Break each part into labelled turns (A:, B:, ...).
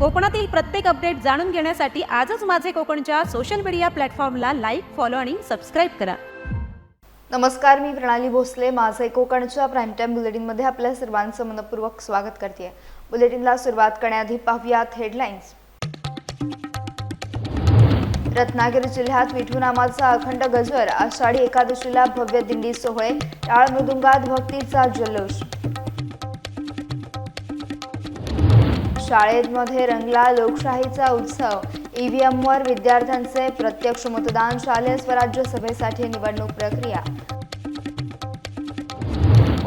A: कोकणातील प्रत्येक अपडेट जाणून घेण्यासाठी आजच माझे कोकणच्या सोशल मीडिया प्लॅटफॉर्मला लाईक, फॉलो आणि सबस्क्राईब करा।
B: नमस्कार, मी प्रणाली भोसले। माझे कोकणच्या प्राईम टाइम बुलेटिनमध्ये आपल्या सर्वांचं मनपूर्वक स्वागत करते। बुलेटिनला सुरुवात करण्याआधी पाहूयात हेडलाईन्स। रत्नागिरी जिल्ह्यात विठू नामाचा अखंड गजर, आषाढी एकादशीला भव्य दिंडी सोहळे, टाळ मृदुंगात भक्तीचा जल्लोष। शाळेमध्ये रंगला लोकशाहीचा उत्सव, ईव्हीएमवर विद्यार्थ्यांचे प्रत्यक्ष मतदान, शालेय स्वराज्य सभेसाठी निवडणूक प्रक्रिया।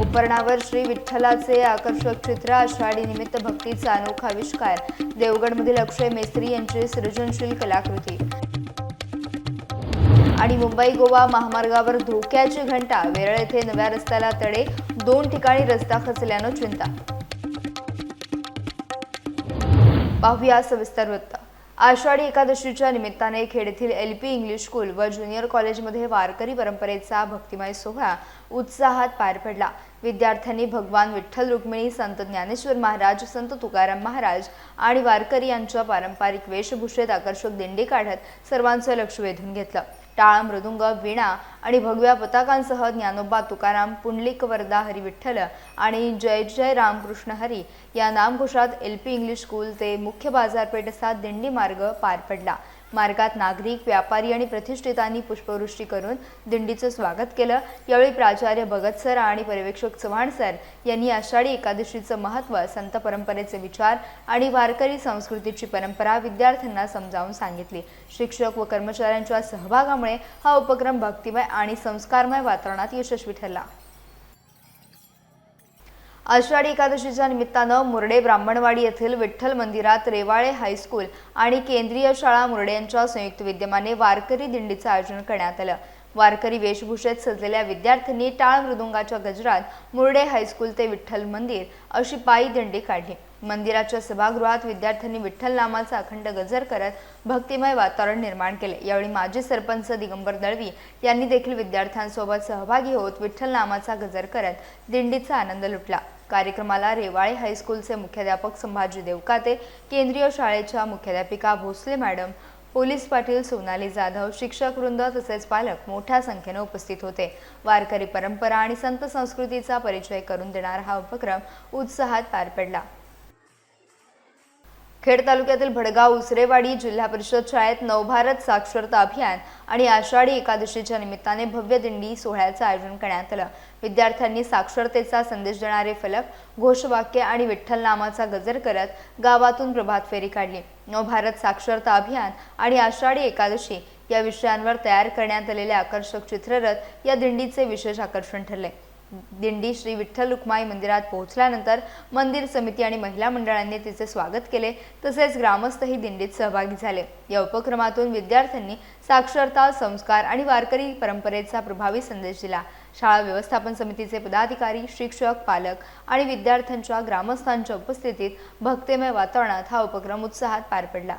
B: उपरणावर श्री विठ्ठलाचे आकर्षक चित्र, आषाढी निमित्त भक्तीचा अनोखा आविष्कार, देवगडमधील अक्षय मेस्त्री यांची सृजनशील कलाकृती। आणि मुंबई गोवा महामार्गावर धोक्याची घंटा, वेरळ येथे नव्या रस्त्याला तडे, 2 ठिकाणी रस्ता खचल्यानं चिंता। पाहूया सविस्तर वृत्त। आषाढी एकादशीच्या निमित्ताने खेड येथील एलपी इंग्लिश स्कूल व ज्युनियर कॉलेजमध्ये वारकरी परंपरेचा भक्तिमय सोहळा उत्साहात पार पडला। विद्यार्थ्यांनी भगवान विठ्ठल, रुक्मिणी, संत ज्ञानेश्वर महाराज, संत तुकाराम महाराज आणि वारकरी यांच्या पारंपरिक वेशभूषेत आकर्षक दिंडी काढत सर्वांचं लक्ष वेधून घेतलं। टाळ, मृदुंग, वीणा आणि भगव्या पताकांसह ज्ञानोबा तुकाराम, पुंडलिक वरदा हरी विठ्ठल आणि जय जय रामकृष्ण हरी या नामघोषात एलपी इंग्लिश स्कूल ते मुख्य बाजारपेठ असा दिंडी मार्ग पार पडला। मार्गात नागरिक, व्यापारी आणि प्रतिष्ठितांनी पुष्पवृष्टी करून दिंडीचं स्वागत केलं। यावेळी प्राचार्य भगत सर आणि पर्यवेक्षक चव्हाण सर यांनी आषाढी एकादशीचं महत्त्व, संत परंपरेचे विचार आणि वारकरी संस्कृतीची परंपरा विद्यार्थ्यांना समजावून सांगितली। शिक्षक व कर्मचाऱ्यांच्या सहभागामुळे हा उपक्रम भक्तिमय आणि संस्कारमय वातावरणात यशस्वी ठरला। आषाढी एकादशीच्या निमित्तानं मुर्डे ब्राह्मणवाडी येथील विठ्ठल मंदिरात रेवाळे हायस्कूल आणि केंद्रीय शाळा मुर्डे यांच्या संयुक्त विद्यमाने वारकरी दिंडीचं आयोजन करण्यात आलं। वारकरी वेशभूषेत सजलेल्या विद्यार्थ्यांनी टाळ मृदुंगाच्या गजरात मुर्डे हायस्कूल ते विठ्ठल मंदिर अशी पायी दिंडी काढली। मंदिराच्या सभागृहात विद्यार्थ्यांनी विठ्ठल नामाचा अखंड गजर करत भक्तिमय वातावरण निर्माण केले। यावेळी माजी सरपंच दिगंबर दळवी यांनी देखील विद्यार्थ्यांसोबत सहभागी होत विठ्ठल नामाचा गजर करत दिंडीचा आनंद लुटला। कार्यक्रमाला रेवाळे हायस्कूलचे मुख्याध्यापक संभाजी देवकाते, केंद्रीय शाळेच्या मुख्याध्यापिका भोसले मॅडम, पोलीस पाटील सोनाली जाधव, शिक्षक वृंद तसेच पालक मोठ्या संख्येने उपस्थित होते। वारकरी परंपरा आणि संत संस्कृतीचा परिचय करून देणारा हा उपक्रम उत्साहात पार पडला। खेड तालुक्यातील भडगाव उसरेवाडी जिल्हा परिषद शाळेत नवभारत साक्षरता अभियान आणि आषाढी एकादशीच्या निमित्ताने भव्य दिंडी सोहळ्याचं आयोजन करण्यात आलं। विद्यार्थ्यांनी साक्षरतेचा संदेश देणारे फलक, घोषवाक्य आणि विठ्ठल नामाचा गजर करत गावातून प्रभात फेरी काढली। नवभारत साक्षरता अभियान आणि आषाढी एकादशी या विषयांवर तयार करण्यात आलेले आकर्षक चित्ररथ या दिंडीचे विशेष आकर्षण ठरले। दिंडी श्री विठ्ठल रुक्माई मंदिरात पोहोचल्यानंतर मंदिर समिती आणि महिला मंडळांनी तिचे स्वागत केले, तसेच ग्रामस्थही दिंडीत सहभागी झाले। या उपक्रमातून विद्यार्थ्यांनी साक्षरता, संस्कार आणि वारकरी परंपरेचा प्रभावी संदेश दिला। शाळा व्यवस्थापन समितीचे पदाधिकारी, शिक्षक, पालक आणि विद्यार्थ्यांच्या ग्रामस्थांच्या उपस्थितीत भक्तिमय वातावरणात हा उपक्रम उत्साहात पार पडला।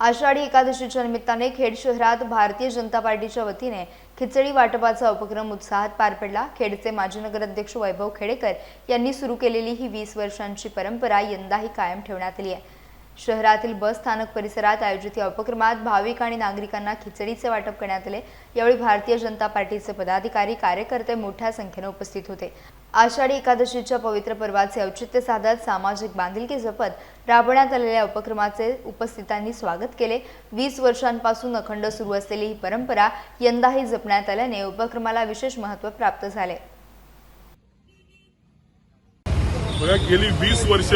B: आषाढी एकादशीच्या निमित्ताने खेड शहरात भारतीय जनता पार्टीच्या वतीने खिचडी वाटपाचा उपक्रम उत्साहात पार पडला। खेडचे माजी नगराध्यक्ष वैभव खेडेकर यांनी सुरू केलेली ही 20 वर्षांची परंपरा यंदाही कायम ठेवण्यात आली आहे। शहरातील बस स्थानक परिसरात आयोजित या उपक्रमात भाविक आणि नागरिकांना खिचडीचे वाटप करण्यात आले। यावेळी भारतीय जनता पार्टीचे पदाधिकारी, कार्यकर्ते मोठ्या संख्येने उपस्थित होते। आषाढी एकादशीच्या पवित्र पर्वाचे औचित्य साधत सामाजिक बांधिलकी जपत राबवण्यात आलेल्या उपक्रमाचे उपस्थितांनी स्वागत केले। 20 वर्षांपासून अखंड सुरू असलेली ही परंपरा यंदाही जपण्यात आल्याने उपक्रमाला विशेष महत्त्व प्राप्त झाले।
C: गेली 20 वर्ष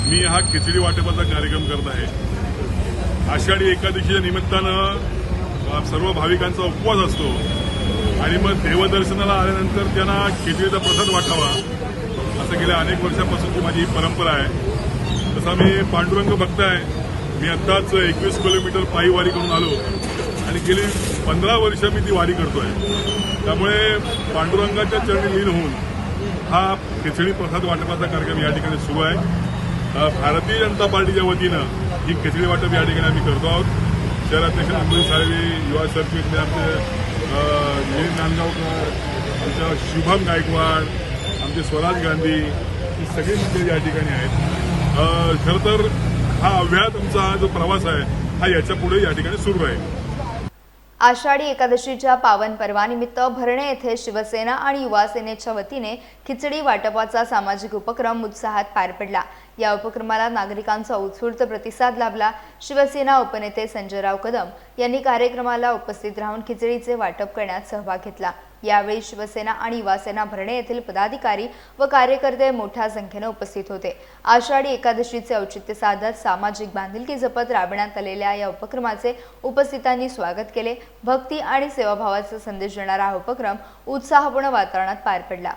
C: मी हा खिचडी वाटपाचा कार्यक्रम करत आहे। आषाढी एकादशीच्या निमित्तानं सर्व भाविकांचा उपवास असतो आणि मग देवदर्शनाला आल्यानंतर त्यांना खिचडीचा प्रसाद वाटावा असं गेल्या अनेक वर्षांपासूनची माझी परंपरा आहे। तसा मी पांडुरंग भक्त आहे। मी आत्ताच 21 किलोमीटर पायी वारी करून आलो आणि गेली 15 वर्ष मी ती वारी करतोय। त्यामुळे पांडुरंगाच्या चरणी लीन होऊन हा खिचडी प्रसाद वाटपाचा कार्यक्रम या ठिकाणी सुरू आहे। भारतीय जनता पार्टीच्या वतीनं ही खिचडी वाटप या ठिकाणी आम्ही करतो आहोत। शहराध्यक्ष अमृत साळवी, युवा सर्किटले आमचे नांदगावकर, आमच्या शुभम गायकवाड, आमचे स्वराज गांधी ही सगळी मंडळी या ठिकाणी आहेत. खरं तर हा अव्याहत आमचा हा जो प्रवास आहे हा याच्या पुढे या ठिकाणी सुरू आहे.
B: आषाढी एकादशीच्या पावन पर्वानिमित्त भरणे येथे शिवसेना आणि युवा सेनेच्या वतीने खिचडी वाटपाचा सामाजिक उपक्रम उत्साहात पार पडला. या उपक्रमाला नागरिकांचा उत्स्फूर्त प्रतिसाद लाभला. शिवसेना उपनेते संजयराव कदम यांनी कार्यक्रमाला उपस्थित राहून खिचडीचे वाटप करण्यात सहभाग घेतला. यावेळी शिवसेना आणि युवासेना भरणे येथील पदाधिकारी व कार्यकर्ते मोठ्या संख्येने उपस्थित होते. आषाढी एकादशीचे औचित्य साधत सामाजिक बांधिलकी जपत राबवण्यात आलेल्या या उपक्रमाचे उपस्थितांनी स्वागत केले. भक्ती आणि सेवाभावाचा संदेश देणारा हा उपक्रम उत्साहपूर्ण वातावरणात पार पडला.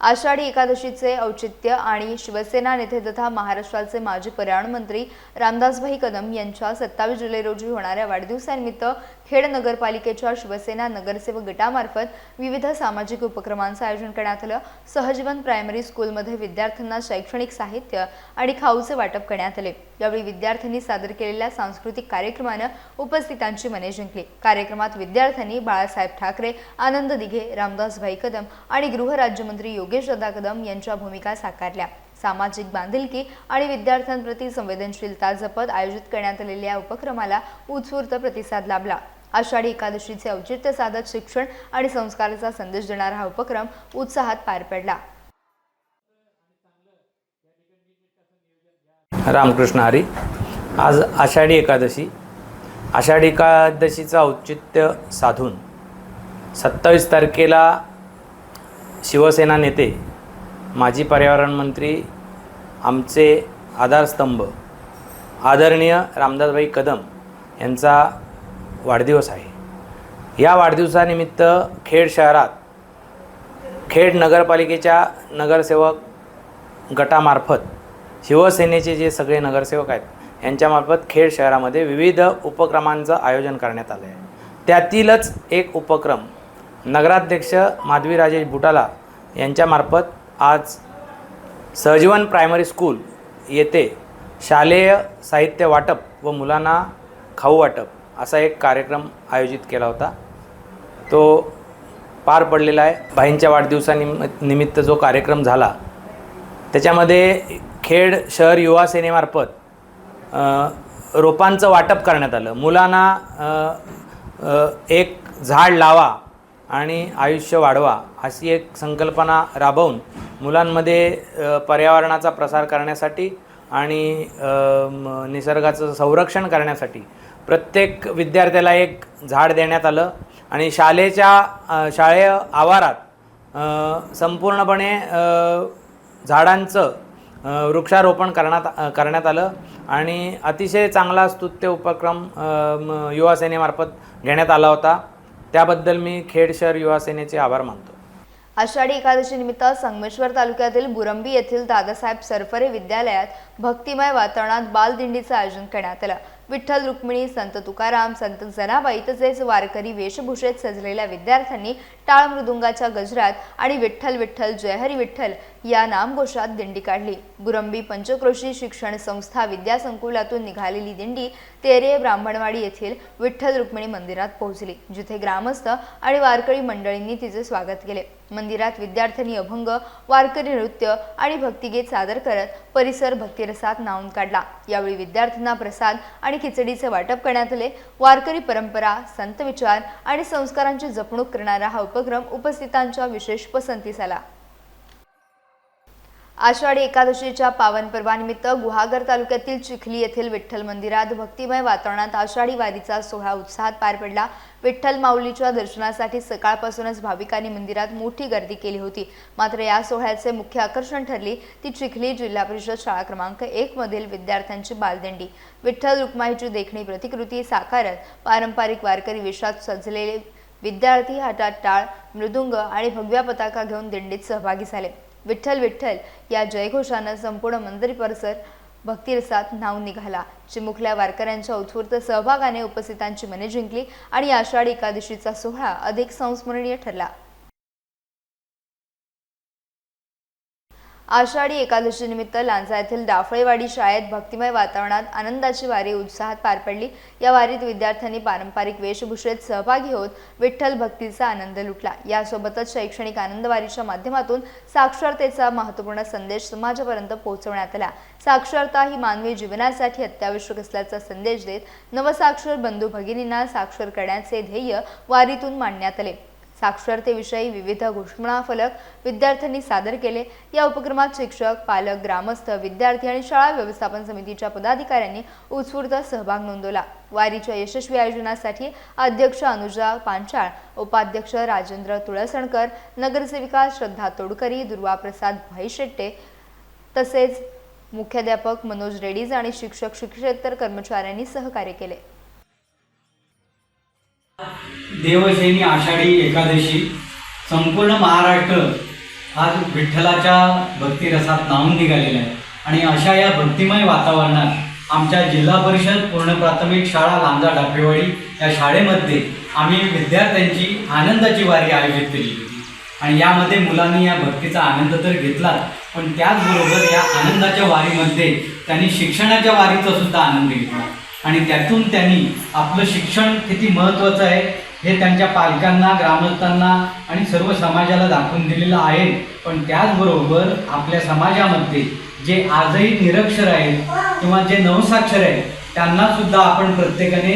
B: आषाढी एकादशीचे औचित्य आणि शिवसेना नेते तथा महाराष्ट्राचे माजी पर्यावरण मंत्री रामदासभाई कदम यांच्या 27 जुलै रोजी होणाऱ्या वाढदिवसानिमित्त खेड नगरपालिकेच्या शिवसेना नगरसेवक गटामार्फत विविध सामाजिक उपक्रमांचे आयोजन करण्यात आलं. सहजीवन प्रायमरी स्कूलमध्ये विद्यार्थ्यांना शैक्षणिक साहित्य आणि खाऊचे वाटप करण्यात आले. यावेळी विद्यार्थ्यांनी सादर केलेल्या सांस्कृतिक कार्यक्रमाने उपस्थितांची मने जिंकली. कार्यक्रमात विद्यार्थ्यांनी बाळासाहेब ठाकरे, आनंद दिघे, रामदासभाई कदम आणि गृहराज्यमंत्री योगेश दादा कदम यांच्या भूमिका साकारल्या. सामाजिक बांधिलकी आणि विद्यार्थ्यांप्रती संवेदनशीलता जपत आयोजित करण्यात आलेल्या या उपक्रमाला उत्स्फूर्त प्रतिसाद लाभला. आषाढी एकादशीचे औचित्य साधत शिक्षण आणि संस्काराचा संदेश देणारा हा उपक्रम उत्साहात पार पडला.
D: रामकृष्ण हरी. आज आषाढी एकादशी. आषाढी एकादशीचं औचित्य साधून 27 तारखेला शिवसेना नेते, माजी पर्यावरण मंत्री, आमचे आधारस्तंभ आदरणीय रामदासभाई कदम यांचा वाढदिवस आहे. या वाढदिवसानिमित्त खेड शहरात खेड नगरपालिकेच्या नगरसेवक गटामार्फत शिवसेनेचे जे सगळे नगरसेवक आहेत यांच्यामार्फत खेड शहरामध्ये विविध उपक्रमांचं आयोजन करण्यात आलं आहे. त्यातीलच एक उपक्रम नगराध्यक्ष माधवी राजेश बुटाला यांच्यामार्फत आज सहजीवन प्रायमरी स्कूल येथे शालेय साहित्य वाटप व मुलांना खाऊ वाटप असा एक कार्यक्रम आयोजित केला होता. तो पार पडलेला आहे. भाईंच्या वाढदिवसानिमित्त जो कार्यक्रम झाला त्याच्यामध्ये खेड शहर युवा सेनेमार्फत रोपांचं वाटप करण्यात आलं. मुलांना एक झाड लावा आणि आयुष्य वाढवा अशी एक संकल्पना राबवून मुलांमध्ये पर्यावरणाचा प्रसार करण्यासाठी आणि निसर्गाचं संरक्षण करण्यासाठी प्रत्येक विद्यार्थ्याला एक झाड देण्यात आलं आणि शाळेय आवारात संपूर्णपणे झाडांचं वृक्षारोपण करण्यात आलं आणि अतिशय चांगला स्तुत्य उपक्रम युवा सेनेमार्फत घेण्यात आला होता. त्याबद्दल मी खेड शहर युवा सेनेचे आभार मानतो.
B: आषाढी एकादशी निमित्त संगमेश्वर तालुक्यातील बुरंबी येथील दादासाहेब सरफरे विद्यालयात भक्तिमय वातावरणात बालदिंडीचं आयोजन करण्यात आलं. विठ्ठल रुक्मिणी, संत तुकाराम, संत जनाबाई तसेच वारकरी वेशभूषेत सजलेल्या विद्यार्थ्यांनी टाळ मृदुंगाच्या गजरात आणि विठ्ठल विठ्ठल जय हरी विठ्ठल या नामघोषात दिंडी काढली. बुरंबी पंचक्रोशी शिक्षण संस्था विद्यासंकुलातून निघालेली दिंडी तेरे ब्राह्मणवाडी येथील विठ्ठल रुक्मिणी मंदिरात पोहोचली, जिथे ग्रामस्थ आणि वारकरी मंडळींनी तिचे स्वागत केले. मंदिरात विद्यार्थ्यांनी अभंग, वारकरी नृत्य आणि भक्तिगीत सादर करत परिसर भक्तिरसात न्हाऊन काढला. यावेळी विद्यार्थ्यांना प्रसाद आणि खिचडीचे वाटप करण्यात आले. वारकरी परंपरा, संत विचार आणि संस्कारांची जपणूक करणारा हा उपक्रम उपस्थितांच्या विशेष पसंतीस आला. आषाढी एकादशीच्या पावन पर्वानिमित्त गुहागर तालुक्यातील चिखली येथील विठ्ठल मंदिरात भक्तिमय वातावरणात आषाढी वारीचा सोहळा उत्साहात पार पडला. विठ्ठल माऊलीच्या दर्शनासाठी सकाळपासूनच भाविकांनी मंदिरात मोठी गर्दी केली होती. मात्र या सोहळ्याचे मुख्य आकर्षण ठरली ती चिखली जिल्हा परिषद शाळा क्रमांक 1 मधील विद्यार्थ्यांची बालदिंडी. विठ्ठल रुक्माईची देखणी प्रतिकृती साकारत पारंपरिक वारकरी वेशात सजलेले विद्यार्थी हातात टाळ, मृदुंग आणि भगव्या पताका घेऊन दिंडीत सहभागी झाले. विठ्ठल विठ्ठल या जयघोषानं संपूर्ण मंदिर परिसर भक्तिरसात न्हाऊन निघाला. चिमुकल्या वारकऱ्यांच्या उत्स्फूर्त सहभागाने उपस्थितांची मने जिंकली आणि आषाढी एकादशीचा सोहळा अधिक संस्मरणीय ठरला. आषाढी एकादशी निमित्त लांजा येथील डाफळेवाडी शाळेत भक्तिमय वातावरणात आनंदाची वारी उत्साहात पार पडली। या वारीत विद्यार्थ्यांनी पारंपरिक वेशभूषेत सहभागी होत विठ्ठल भक्तीचा आनंद लुटला। यासोबतच शैक्षणिक आनंदवारीच्या माध्यमातून साक्षरतेचा महत्त्वपूर्ण संदेश समाजापर्यंत पोहोचवण्यात आला। साक्षरता ही मानवी जीवनासाठी अत्यावश्यक असल्याचा संदेश देत नवसाक्षर बंधू भगिनींना साक्षर करण्याचे ध्येय वारीतून मांडण्यात आले। साक्षरतेविषयी विविध घोषणा फलक विद्यार्थ्यांनी सादर केले। या उपक्रमात शिक्षक, पालक, ग्रामस्थ, विद्यार्थी आणि शाळा व्यवस्थापन समितीच्या पदाधिकाऱ्यांनी उत्स्फूर्त सहभाग नोंदवला। वारीच्या यशस्वी आयोजनासाठी अध्यक्ष अनुजा पांचाळ, उपाध्यक्ष राजेंद्र तुळसणकर, नगरसेविका श्रद्धा तोडकरी, दुर्वा प्रसाद भाईशेट्टे तसेच मुख्याध्यापक मनोज रेड्डीज आणि शिक्षक शिक्षकेतर कर्मचाऱ्यांनी सहकार्य केले।
E: देवशयनी आषाढी एकादशी संपूर्ण महाराष्ट्र आज विठ्ठलाच्या भक्तिरसात न्हाऊन निघालेला आहे आणि अशा या भक्तिमय वातावरणात आमच्या जिल्हा परिषद पूर्ण प्राथमिक शाळा लांजा डाफळेवाडी या शाळेमध्ये आम्ही विद्यार्थ्यांची आनंदाची वारी आयोजित केली होती आणि यामध्ये मुलांनी या भक्तीचा आनंद तर घेतला, पण त्याचबरोबर या आनंदाच्या वारीमध्ये त्यांनी शिक्षणाच्या वारीचा सुद्धा आनंद घेतला आणि त्यातून त्यांनी आपलं शिक्षण किती महत्त्वाचं आहे हे त्यांच्या पालकांना, ग्रामस्थांना आणि सर्व समाजाला दाखवून दिलेलं आहे। पण त्याचबरोबर आपल्या समाजामध्ये जे आजही निरक्षर आहेत किंवा जे नवसाक्षर आहेत त्यांना सुद्धा आपण प्रत्येकाने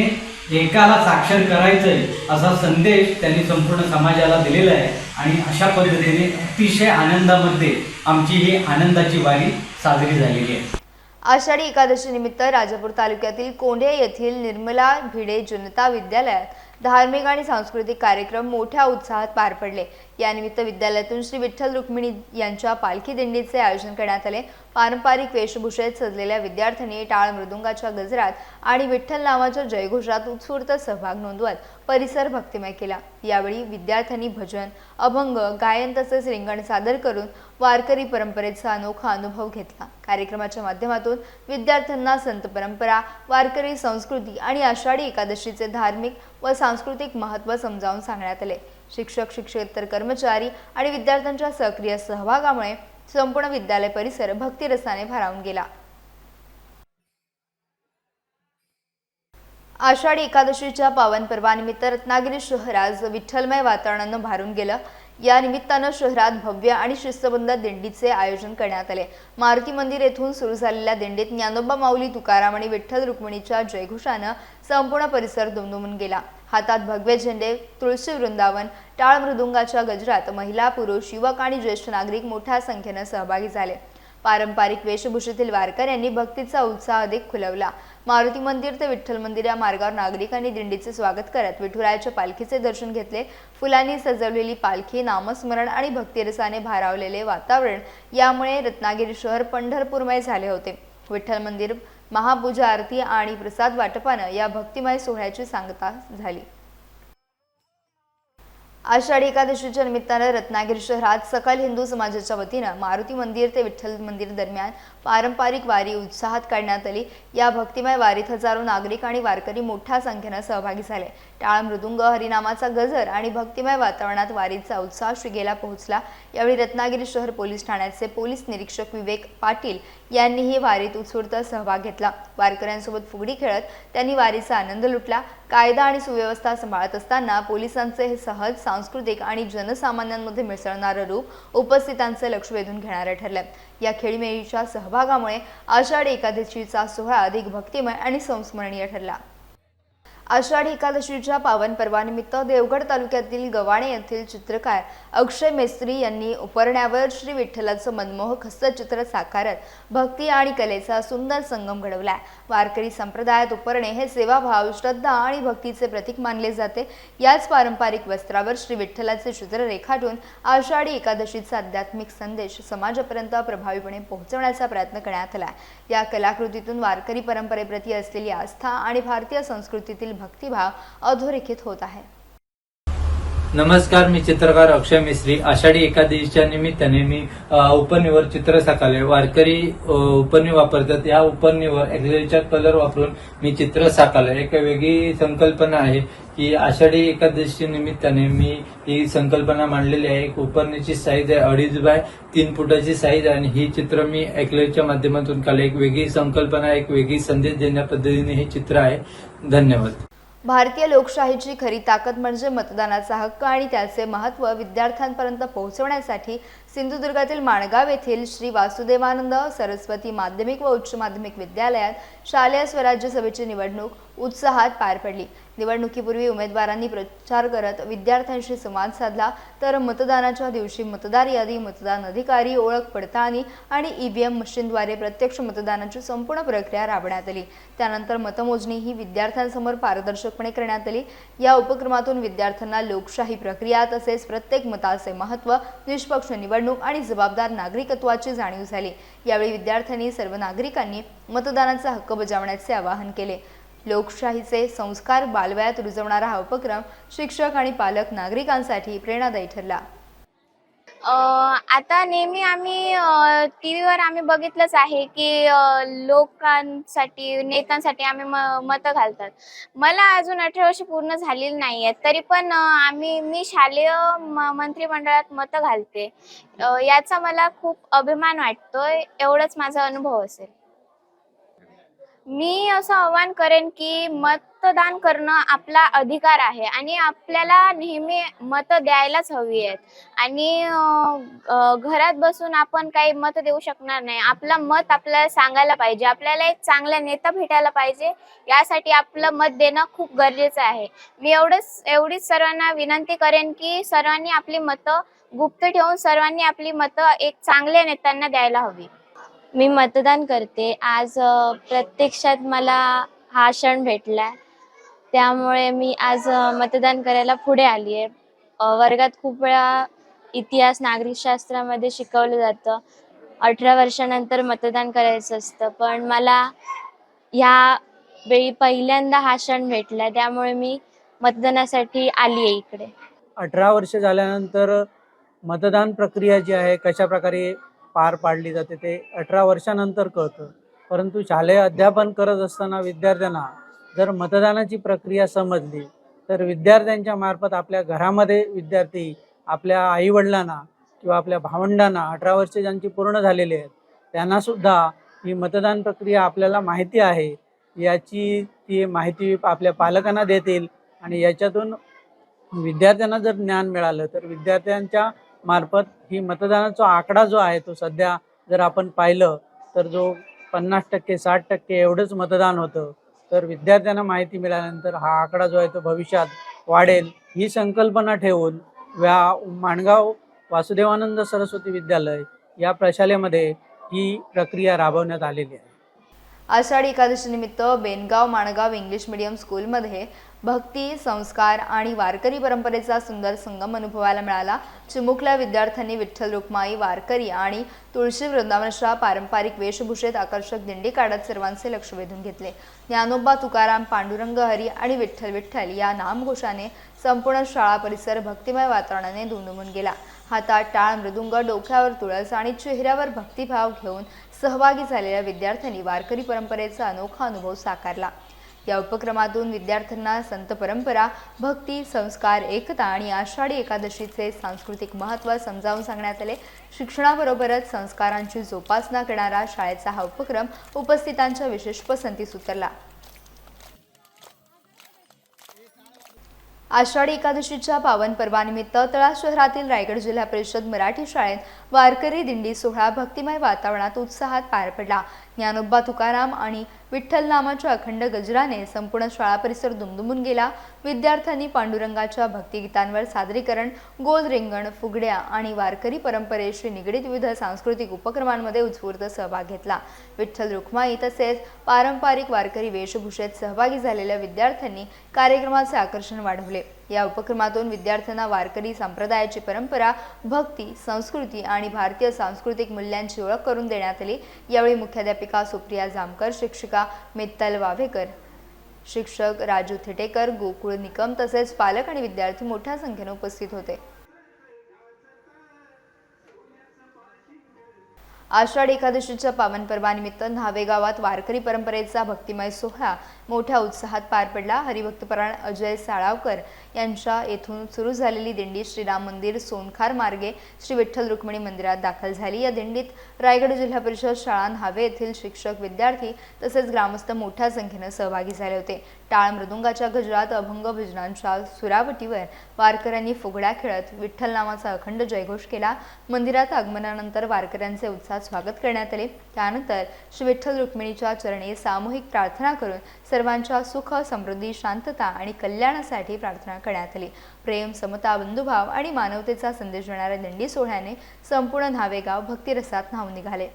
E: एकाला साक्षर करायचं आहे असा संदेश त्यांनी संपूर्ण समाजाला दिलेला आहे आणि अशा पद्धतीने अतिशय आनंदामध्ये आमची ही आनंदाची वारी साजरी झालेली आहे।
B: आषाढी एकादशी निमित्त राजापूर तालुक्यातील कोंढे येथील निर्मला भिडे जनता विद्यालयात धार्मिक आणि सांस्कृतिक कार्यक्रम मोठ्या उत्साहात पार पडले। यानिमित्त विद्यालयातून श्री विठ्ठल रुक्मिणी यांच्या पालखी दिंडीचे आयोजन करण्यात आले। पारंपरिक वेशभूषेत सजलेल्या विद्यार्थ्यांनी टाळ मृदुंगाच्या गजरात आणि विठ्ठल नावाच्या जयघोषात उत्स्फूर्त सहभाग नोंदवत परिसर भक्तिमय केला। यावेळी विद्यार्थ्यांनी भजन, अभंग, गायन तसेच रिंगण सादर करून वारकरी परंपरेचा अनोखा अनुभव घेतला। कार्यक्रमाच्या माध्यमातून विद्यार्थ्यांना संत परंपरा, वारकरी संस्कृती आणि आषाढी एकादशीचे धार्मिक व सांस्कृतिक महत्त्व समजावून सांगण्यात आले। शिक्षक, शिक्षकेतर कर्मचारी आणि विद्यार्थ्यांच्या सक्रिय सहभागामुळे संपूर्ण विद्यालय परिसर भक्तिरसाने भारावून गेला। आषाढी एकादशीच्या पावन पर्वानिमित्त रत्नागिरी शहर आज विठ्ठलमय वातावरणानं भारून गेलं। या निमित्तानं शहरात भव्य आणि शिस्तबद्ध दिंडीचे आयोजन करण्यात आले। मारुती मंदिर येथून सुरू झालेल्या दिंडीत ज्ञानोबा माऊली, तुकाराम आणि विठ्ठल रुक्मिणीच्या जयघोषानं संपूर्ण परिसर दुमदुमून गेला। हातात भगवे झेंडे, तुळशी वृंदावन, टाळ मृदुंगाच्या गजरात महिला, पुरुष, युवक आणि ज्येष्ठ नागरिक मोठ्या संख्येने सहभागी झाले। पारंपरिक वेशभूषेतील वारकऱ्यांनी भक्तीचा उत्साह अधिक खुलवला। मारुती मंदिर ते विठ्ठल मंदिर या मार्गावर नागरिकांनी दिंडीचे स्वागत करत विठुरायाच्या पालखीचे दर्शन घेतले। फुलांनी सजवलेली पालखी, नामस्मरण आणि भक्तिरसाने भारावलेले वातावरण यामुळे रत्नागिरी शहर पंढरपूरमय झाले होते। विठ्ठल मंदिर महापूजा, आरती आणि प्रसाद वाटपानं या भक्तिमय सोहळ्याची सांगता झाली। आषाढी एकादशीच्या निमित्तानं रत्नागिरी शहरात सकल हिंदू समाजाच्या वतीनं मारुती मंदिर ते विठ्ठल मंदिर दरम्यान पारंपरिक वारी उत्साहात काढण्यात आली। या भक्तिमय वारीत हजारो नागरिक आणि वारकरी मोठ्या संख्येने सहभागी झाले। टाळ मृदुंग, हरिनामाचा गजर आणि भक्तिमय वातावरणात वारीचा उत्साह शिगेला पोहोचला। यावेळी रत्नागिरी शहर पोलीस ठाण्याचे पोलीस निरीक्षक विवेक पाटील यांनीही वारीत उत्स्फूर्त सहभाग घेतला। वारकऱ्यांसोबत फुगडी खेळत त्यांनी वारीचा आनंद लुटला। कायदा आणि सुव्यवस्था सांभाळत असताना पोलिसांचे हे सहज, सांस्कृतिक आणि जनसामान्यांमध्ये मिसळणारं रूप उपस्थितांचे लक्ष वेधून घेणारे ठरले। या खेळीमेळीच्या सहभागामुळे आषाढी एकादशीचा सोहळा अधिक भक्तिमय आणि संस्मरणीय ठरला। आषाढी एकादशीच्या पावन पर्वानिमित्त देवगड तालुक्यातील गव्हाणे येथील चित्रकार अक्षय मेस्त्री यांनी उपरण्यावर श्री विठ्ठलाचं मनमोहक हस्तचित्र साकारत भक्ती आणि कलेचा सुंदर संगम घडवलाय। वारकरी संप्रदायात उपरणे हे सेवाभाव, श्रद्धा आणि भक्तीचे प्रतीक मानले जाते। याच पारंपरिक वस्त्रावर श्री विठ्ठलाचे चित्र रेखाटून आषाढी एकादशीचा आध्यात्मिक संदेश समाजापर्यंत प्रभावीपणे पोहोचवण्याचा प्रयत्न करण्यात आला। या कलाकृतीतून वारकरी परंपरेप्रती असलेली आस्था आणि भारतीय संस्कृतीतील भक्तिभाव अधोरेखित होत आहे।
F: नमस्कार, मी चित्रकार अक्षय मिस्त्री. आषाढी एकादशीच्या निमित्ताने मी उपनीवर चित्र साकारले. वारकरी उपनी वापरतात. या उपनीवर ॲक्रेलिकचा कलर वापरून मी चित्र साकारलं. एक वेगळी संकल्पना आहे की आषाढी एकादशी निमित्ताने मी ही संकल्पना मांडलेली आहे. एक उपनीची साईज आहे 2.5 बाय 3 फुटाची साईज आहे आणि ही चित्र मी ॲक्रेलिकच्या माध्यमातून काढले. एक वेगळी संकल्पना, एक वेगळी संदेश देण्या पद्धतीने हे चित्र आहे. धन्यवाद.
B: भारतीय लोकशाहीची खरी ताकद म्हणजे मतदानाचा हक्क आणि त्याचे महत्त्व विद्यार्थ्यांपर्यंत पोहोचवण्यासाठी सिंधुदुर्गातील माणगाव येथील श्री वासुदेवानंद सरस्वती माध्यमिक व उच्च माध्यमिक विद्यालयात शालेय स्वराज्य सभेची निवडणूक उत्साहात पार पडली. निवडणुकीपूर्वी उमेदवारांनी प्रचार करत विद्यार्थ्यांशी संवाद साधला, तर मतदानाच्या दिवशी मतदार यादी, मतदान अधिकारी, ओळख पडताळणी आणि ईव्हीएम मशीनद्वारे प्रत्यक्ष मतदानाची संपूर्ण प्रक्रिया राबवण्यात आली. त्यानंतर मतमोजणी ही विद्यार्थ्यांसमोर पारदर्शकपणे करण्यात आली. या उपक्रमातून विद्यार्थ्यांना लोकशाही प्रक्रिया तसेच प्रत्येक मताचे महत्त्व, निष्पक्ष निवडणूक आणि जबाबदार नागरिकत्वाची जाणीव झाली. यावेळी विद्यार्थ्यांनी सर्व नागरिकांनी मतदानाचा हक्क बजावण्याचे आवाहन केले. लोकशाहीचे संस्कार बालवयात रुजवणारा हा उपक्रम शिक्षक आणि पालक नागरिकांसाठी प्रेरणादायी ठरला.
G: आता नेहमी आम्ही टीव्हीवर आम्ही बघितलंच आहे की लोकांसाठी, नेत्यांसाठी आम्ही मतं घालतात. मला अजून 18 वर्ष पूर्ण झालेली नाही आहेत, तरी पण मी शालेय मंत्रिमंडळात मतं घालते. याचा मला खूप अभिमान वाटतोय. एवढंच माझा अनुभव असेल. मी असं आवाहन करेन की मतदान करणं आपला अधिकार आहे आणि आपल्याला नेहमी मतं द्यायलाच हवी आहेत. आणि घरात बसून आपण काही मतं देऊ शकणार नाही. आपलं मत आपल्याला सांगायला पाहिजे. आपल्याला एक चांगला नेता भेटायला पाहिजे. यासाठी आपलं मत देणं खूप गरजेचं आहे. मी एवढीच सर्वांना विनंती करेन की सर्वांनी आपली मतं गुप्त ठेवून सर्वांनी आपली मतं एक चांगल्या नेत्यांना द्यायला हवी.
H: मी मतदान करते. आज प्रत्यक्षात मला हा क्षण भेटला, त्यामुळे मी आज मतदान करायला पुढे आली आहे. वर्गात खूप वेळा इतिहास, नागरिकशास्त्रामध्ये शिकवलं जातं 18 वर्षानंतर मतदान करायचं असतं, पण मला ह्या वेळी पहिल्यांदा हा क्षण भेटला, त्यामुळे मी मतदानासाठी आली आहे इकडे.
I: 18 वर्ष झाल्यानंतर मतदान प्रक्रिया जी आहे कशा प्रकारे पार पाडली जाते ते 18 वर्षानंतर कळतं. परंतु शालेय अध्यापन करत असताना विद्यार्थ्यांना जर मतदानाची प्रक्रिया समजली तर विद्यार्थ्यांच्या मार्फत आपल्या घरामध्ये विद्यार्थी आपल्या आईवडिलांना किंवा आपल्या भावंडांना 18 वर्ष ज्यांची पूर्ण झालेली आहेत त्यांनासुद्धा ही मतदान प्रक्रिया आपल्याला माहिती आहे याची ती माहिती आपल्या पालकांना देतील. आणि याच्यातून विद्यार्थ्यांना जर ज्ञान मिळालं तर विद्यार्थ्यांच्या मार्फत ही मतदानाचा आकडा जो आहे तो सध्या जर आपण पाहिलं तर जो 50% 60% एवढंच मतदान होतं, तर विद्यार्थ्यांना माहिती मिळाल्यानंतर हा आकडा जो आहे तो भविष्यात वाढेल. ही संकल्पना ठेवून माणगाव वासुदेवानंद सरस्वती विद्यालय या प्रशालेमध्ये ही प्रक्रिया राबवण्यात आलेली आहे.
B: आषाढी एकादशी निमित्त बेनगाव माणगाव इंग्लिश मीडियम स्कूलमध्ये भक्ती, संस्कार आणि वारकरी परंपरेचा सुंदर संगम अनुभवायला मिळाला. चिमुकल्या विद्यार्थ्यांनी विठ्ठल रुक्माई, वारकरी आणि तुळशी वृंदावनाच्या पारंपरिक वेशभूषेत आकर्षक दिंडी काढत सर्वांचे लक्ष वेधून घेतले. ज्ञानोबा, तुकाराम, पांडुरंग, हरी आणि विठ्ठल विठ्ठल या नामघोषाने संपूर्ण शाळा परिसर भक्तिमय वातावरणाने दुमदुमून गेला. हातात टाळ, मृदुंग, डोक्यावर तुळस आणि चेहऱ्यावर भक्तिभाव घेऊन सहभागी झालेल्या विद्यार्थ्यांनी वारकरी परंपरेचा अनोखा अनुभव साकारला. या उपक्रमातून विद्यार्थ्यांना संत परंपरा, भक्ती, संस्कार, एकता आणि आषाढी एकादशीचे सांस्कृतिक महत्त्व समजावून सांगण्यात आले. शिक्षणाबरोबरच संस्कारांची जोपासना करणारा शाळेचा हा उपक्रम उपस्थितांच्या विशेष पसंतीस उतरला. आषाढी एकादशीच्या पावन पर्वानिमित्त तळा शहरातील रायगड जिल्हा परिषद मराठी शाळेत वारकरी दिंडी सोहळा भक्तिमय वातावरणात उत्साहात पार पडला. ज्ञानोबा, तुकाराम आणि विठ्ठल नामाच्या अखंड गजराने संपूर्ण शाळा परिसर दुमदुमून गेला. विद्यार्थ्यांनी पांडुरंगाच्या भक्तिगीतांवर सादरीकरण, गोल रिंगण, फुगड्या आणि वारकरी परंपरेशी निगडीत विविध सांस्कृतिक उपक्रमांमध्ये उत्स्फूर्त सहभाग घेतला. विठ्ठल रुक्माई तसेच पारंपरिक वारकरी वेशभूषेत सहभागी झालेल्या विद्यार्थ्यांनी कार्यक्रमाचे आकर्षण वाढवले. या उपक्रमातून विद्यार्थ्यांना वारकरी संप्रदायाची परंपरा, भक्ती, संस्कृती आणि भारतीय सांस्कृतिक मूल्यांची ओळख करून देण्यात आली. यावेळी मुख्याध्यापिका सुप्रिया जामकर, शिक्षिका मित्तल वावेकर, शिक्षक राजू थिटेकर, गोकुळ निकम तसेच पालक आणि विद्यार्थी मोठ्या संख्येने उपस्थित होते. आषाढी एकादशीच्या पावन पर्वानिमित्त न्हावे गावात वारकरी परंपरेचा भक्तिमय सोहळा मोठ्या उत्साहात पार पडला. हरिभक्तपरायण अजय साळावकर यांच्या येथून सुरू झालेली दिंडी श्रीराम मंदिर सोनखार मार्गे श्री विठ्ठल रुक्मिणी मंदिरात दाखल झाली. या दिंडीत रायगड जिल्हा परिषद शाळा न्हावे येथील शिक्षक, विद्यार्थी तसेच ग्रामस्थ मोठ्या संख्येने सहभागी झाले होते. टाळ मृदुंगाच्या गजरात अभंग भजनांच्या सुरावटीवर वारकऱ्यांनी फुगड्या खेळत विठ्ठल नामाचा अखंड जयघोष केला. मंदिरात आगमनानंतर वारकऱ्यांचे उत्साहात स्वागत करण्यात आले. त्यानंतर श्री विठ्ठल रुक्मिणीच्या चरणी सामूहिक प्रार्थना करून सर्वांच्या सुख, समृद्धी, शांतता आणि कल्याणासाठी प्रार्थना करण्यात आली. प्रेम, समता, बंधुभाव आणि मानवतेचा संदेश देणाऱ्या दिंडी सोहळ्याने संपूर्ण न्हावे गाव भक्तिरसात न्हावून निघाले.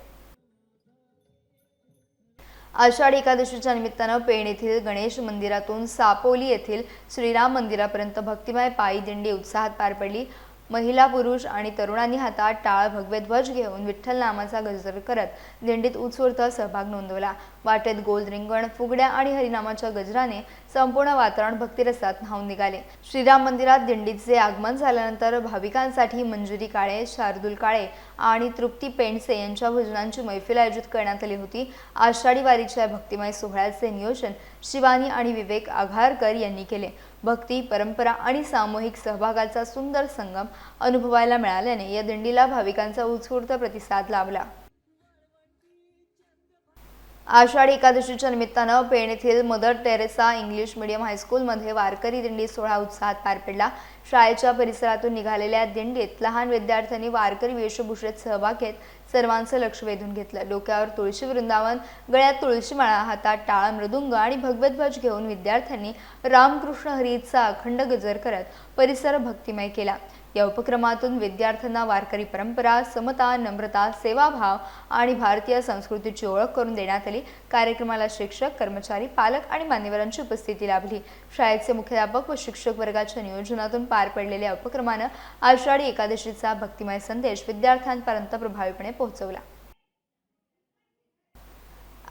B: आषाढी एकादशीच्या निमित्तानं पेण येथील गणेश मंदिरातून सापोली येथील श्रीराम मंदिरापर्यंत भक्तिमय पायी दिंडी उत्साहात पार पडली. महिला, पुरुष आणि तरुणांनी हातात टाळ, भगवे ध्वज घेऊन विठ्ठल नामाचा गजर करत दिंडीत उत्स्फूर्त सहभाग नोंदवला. वाटेत गोल रिंगण, फुगड्या आणि हरिनामाच्या गजराने संपूर्ण वातावरण भक्तिरसात न्हावून निघाले. श्रीराम मंदिरात दिंडीचे आगमन झाल्यानंतर भाविकांसाठी मंजिरी काळे, शार्दूल काळे आणि तृप्ती पेंडसे यांच्या भजनांची मैफिल आयोजित करण्यात आली होती. आषाढी वारीच्या भक्तिमय सोहळ्याचे नियोजन शिवानी आणि विवेक आघारकर यांनी केले. भक्ती, परंपरा आणि सामूहिक सहभागाचा सुंदर संगम अनुभवायला मिळाल्याने या दिंडीला भाविकांचा उत्स्फूर्त प्रतिसाद लाभला. आषाढी एकादशीच्या निमित्तानं पेण येथील मदर टेरेसा इंग्लिश मीडियम हायस्कूलमध्ये वारकरी दिंडी सोहळा उत्साहात पार पडला. शाळेच्या परिसरातून निघालेल्या दिंडीत लहान विद्यार्थ्यांनी वारकरी वेशभूषेत सहभाग घेत सर्वांचं लक्ष वेधून घेतलं. डोक्यावर तुळशी वृंदावन, गळ्यात तुळशी माळा, हातात टाळ, मृदुंग आणि भगवे ध्वज घेऊन विद्यार्थ्यांनी रामकृष्ण हरीचा अखंड गजर करत परिसर भक्तिमय केला. या उपक्रमातून विद्यार्थ्यांना वारकरी परंपरा, समता, नम्रता, सेवाभाव आणि भारतीय संस्कृतीची ओळख करून देण्यात आली. कार्यक्रमाला शिक्षक, कर्मचारी, पालक आणि मान्यवरांची उपस्थिती लाभली. शाळेचे मुख्याध्यापक व शिक्षक वर्गाच्या नियोजनातून पार पडलेल्या उपक्रमानं आषाढी एकादशीचा भक्तिमय संदेश विद्यार्थ्यांपर्यंत प्रभावीपणे पोहोचवला.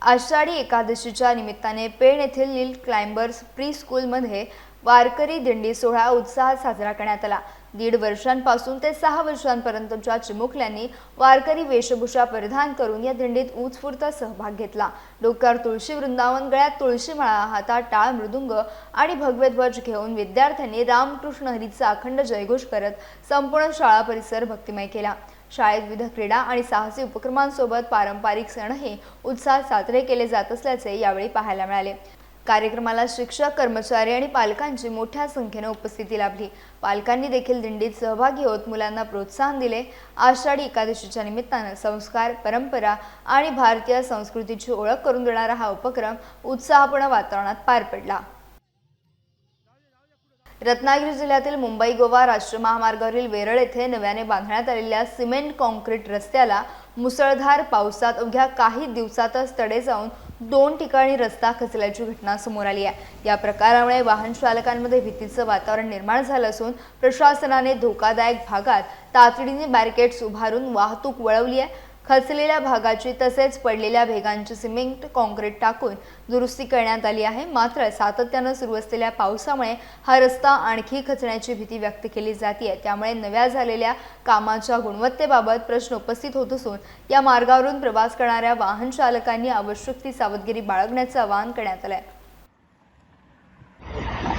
B: आषाढी एकादशीच्या निमित्ताने पेण येथील लिल क्लाइंबर्स प्री स्कूलमध्ये वारकरी दिंडी सोहळा उत्साहात साजरा करण्यात आला. 1.5 वर्षांपासून ते 6 वर्षांपर्यंतच्या चिमुकल्यांनी वारकरी वेशभूषा परिधान करून या दिंडीत उत्स्फूर्त सहभाग घेतला. डोक्यावर तुळशी वृंदावन, गळ्यात तुळशी माळा, हातात टाळ, मृदुंग आणि भगवे ध्वज घेऊन विद्यार्थ्यांनी रामकृष्ण हरीचा अखंड जयघोष करत संपूर्ण शाळा परिसर भक्तिमय केला. शाळेत विविध क्रीडा आणि साहसी उपक्रमांसोबत पारंपरिक सणही उत्साहात साजरे केले जात असल्याचे यावेळी पाहायला मिळाले. कार्यक्रमाला शिक्षक, कर्मचारी आणि पालकांची मोठ्या संख्येने उपस्थिती लाभली. पालकांनी देखील दिंडीत सहभागी होत मुलांना प्रोत्साहन दिले. आषाढी एकादशीच्या निमित्तानं संस्कार, परंपरा आणि भारतीय संस्कृतीची ओळख करून देणारा हा उपक्रम उत्साहपूर्ण वातावरणात पार पडला. रत्नागिरी जिल्ह्यातील मुंबई गोवा राष्ट्रीय महामार्गावरील वेरळ येथे नव्याने बांधण्यात आलेल्या सिमेंट कॉन्क्रीट रस्त्याला मुसळधार पावसात अवघ्या काही दिवसातच तडे जाऊन 2 ठिकाणी रस्ता खचल्याची घटना समोर आली आहे. या प्रकारामुळे वाहन चालकांमध्ये भीतीचं वातावरण निर्माण झालं असून प्रशासनाने धोकादायक भागात तातडीने बॅरिकेड्स उभारून वाहतूक वळवली आहे. खचलेल्या भागाची तसेच पडलेल्या भेगांची सिमेंट कॉन्क्रीट टाकून दुरुस्ती करण्यात आली आहे. मात्र सातत्यानं सुरू असलेल्या पावसामुळे हा रस्ता आणखी खचण्याची भीती व्यक्त केली जाते. त्यामुळे नव्या झालेल्या कामाच्या गुणवत्तेबाबत प्रश्न उपस्थित होत असून या मार्गावरून प्रवास करणाऱ्या वाहन चालकांनी आवश्यक ती सावधगिरी बाळगण्याचं आवाहन करण्यात आलं आहे.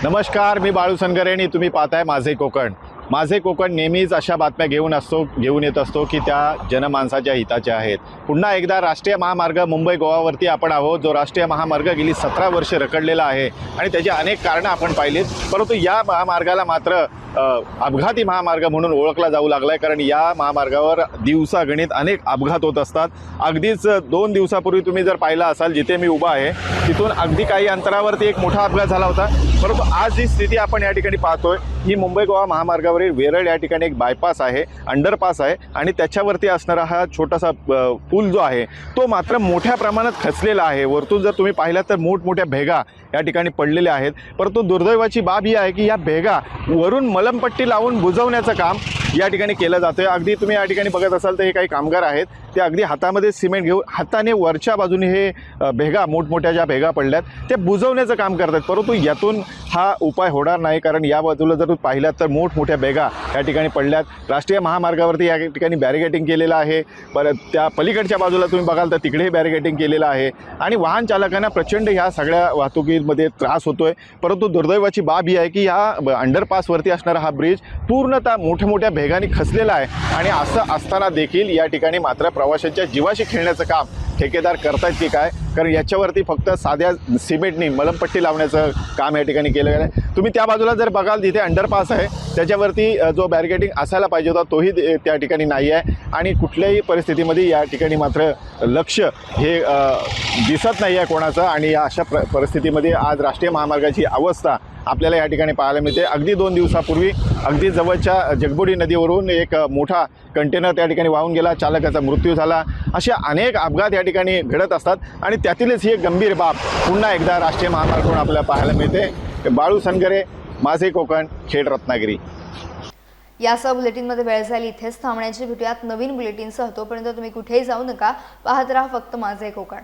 J: नमस्कार, मी बाळू सनगरे आणि तुम्ही पाहताय माझे कोकण. माझे कोकण नेहमीच अशा बातम्या घेऊन येत असतो की त्या जनमानसाच्या हिताच्या आहेत. पुन्हा एकदा राष्ट्रीय महामार्ग मुंबई गोवावरती आपण आहोत, जो राष्ट्रीय महामार्ग गेली 17 वर्ष रखडलेला आहे आणि त्याची अनेक कारणं आपण पाहिलीत. परंतु या महामार्गाला मात्र अपघाती महामार्ग म्हणून ओळखला जाऊ लागला आहे, कारण या महामार्गावर दिवसागणित अनेक अपघात होत असतात. अगदीच 2 दिवसापूर्वी तुम्ही जर पाहिला असाल, जिथे मी उभा आहे तिथून अगदी काही अंतरावरती एक मोठा अपघात झाला होता. परंतु आज जी स्थिती आपण या ठिकाणी पाहतोय ही मुंबई गोवा महामार्गावरील वेरळ या ठिकाणी एक बायपास आहे, अंडरपास आहे आणि त्याच्यावरती असणारा हा छोटासा पूल जो आहे तो मात्र मोठ्या प्रमाणात खचलेला आहे. वरतून जर तुम्ही पाहिलात तर मोठमोठ्या भेगा या ठिकाणी पडलेल्या आहेत. परंतु दुर्दैवाची बाब ही आहे की या भेगा वरून मलमपट्टी लावून बुजवण्याचं काम या ठिकाणी केलं जातं. अगदी तुम्ही या ठिकाणी बघत असाल तर हे काही कामगार आहेत, ते अगदी हातामध्ये सिमेंट घेऊन हाताने वरच्या बाजूने हे भेगा मोठमोठ्या ज्या भेगा पडल्यात ते बुजवण्याचं काम करतात. परंतु यातून हा उपाय होणार नाही, कारण या बाजूला जर पाहिल्यात तर मोठमोठ्या भेगा या ठिकाणी पडल्यात. राष्ट्रीय महामार्गावरती या ठिकाणी बॅरिगेटिंग केलेलं आहे. परत त्या पलीकडच्या बाजूला तुम्ही बघाल तर तिकडेही बॅरिगेटिंग केलेलं आहे आणि वाहन चालकांना प्रचंड ह्या सगळ्या वाहतुकीमध्ये त्रास होतोय. परंतु दुर्दैवाची बाब ही आहे की या अंडरपासवरती असणारा हा ब्रिज पूर्णतः मोठ्या भेगांनी खचलेला आहे आणि असं असताना देखील या ठिकाणी मात्र प्रवाशांच्या जीवाशी खेळण्याचं काम ठेकेदार करतायत की काय, कारण याच्यावरती फक्त साध्या सिमेंटनी मलमपट्टी लावण्याचं काम या ठिकाणी केलं गेलं आहे. तुम्ही त्या बाजूला जर बघाल तिथे अंडरपास आहे, त्याच्यावरती जो बॅरिगेटिंग असायला पाहिजे होता तोही त्या ठिकाणी नाही आहे आणि कुठल्याही परिस्थितीमध्ये या ठिकाणी मात्र लक्ष हे दिसत नाही आहे कोणाचं. आणि या अशा परिस्थितीमध्ये आज राष्ट्रीय महामार्गाची अवस्था आपल्याला या ठिकाणी पाहायला मिळते. अगदी 2 दिवसापूर्वी अगदी जवळच्या जगबुडी नदीवरून एक मोठा कंटेनर त्या ठिकाणी वाहून गेला, चालकाचा मृत्यू झाला. असे अनेक अपघात या ठिकाणी घडत असतात आणि त्यातीलच ही एक गंभीर बाब पुन्हा एकदा राष्ट्रीय महामार्गावरून आपल्याला पाहायला मिळते. बाळू सनगरे, माझे कोकण, खेड रत्नागिरी.
B: यासह बुलेटिनमध्ये वेळ झाली इथेच थांबण्याची. भेटूयात नवीन बुलेटिनसह. तोपर्यंत तुम्ही कुठेही जाऊ नका, पाहत राहा फक्त माझे कोकण.